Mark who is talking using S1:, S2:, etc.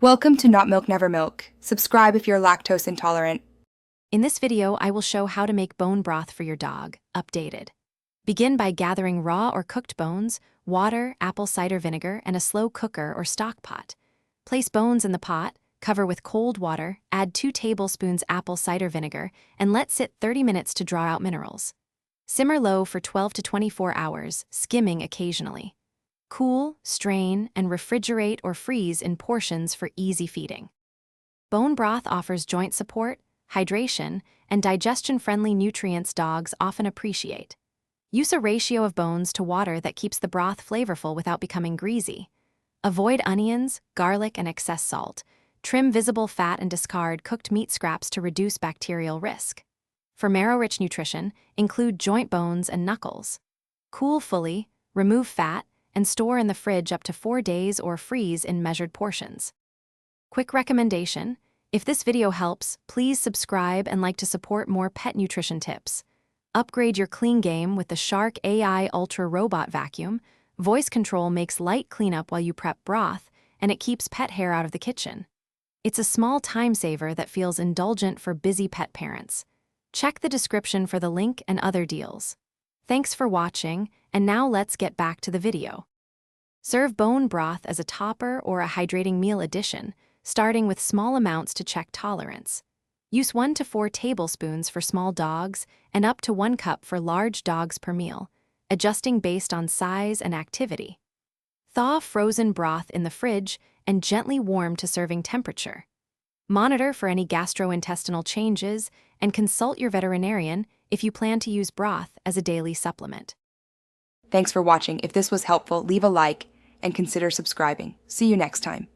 S1: Welcome to Not Milk Never Milk. Subscribe if you're lactose intolerant.
S2: In this video, I will show how to make bone broth for your dog, updated. Begin by gathering raw or cooked bones, water, apple cider vinegar, and a slow cooker or stock pot. Place bones in the pot, cover with cold water, add 2 tablespoons apple cider vinegar, and let sit 30 minutes to draw out minerals. Simmer low for 12 to 24 hours, skimming occasionally. Cool, strain, and refrigerate or freeze in portions for easy feeding. Bone broth offers joint support, hydration, and digestion-friendly nutrients dogs often appreciate. Use a ratio of bones to water that keeps the broth flavorful without becoming greasy. Avoid onions, garlic, and excess salt. Trim visible fat and discard cooked meat scraps to reduce bacterial risk. For marrow-rich nutrition, include joint bones and knuckles. Cool fully, remove fat, and store in the fridge up to 4 days or freeze in measured portions. Quick recommendation: if this video helps, please subscribe and like to support more pet nutrition tips. Upgrade your clean game with the Shark AI Ultra Robot Vacuum. Voice control makes light cleanup while you prep broth, and it keeps pet hair out of the kitchen. It's a small time saver that feels indulgent for busy pet parents. Check the description for the link and other deals. Thanks for watching, and now let's get back to the video. Serve bone broth as a topper or a hydrating meal addition, starting with small amounts to check tolerance. Use 1 to 4 tablespoons for small dogs and up to 1 cup for large dogs per meal, adjusting based on size and activity. Thaw frozen broth in the fridge and gently warm to serving temperature. Monitor for any gastrointestinal changes and consult your veterinarian if you plan to use broth as a daily supplement.
S1: Thanks for watching. If this was helpful, leave a like and consider subscribing. See you next time.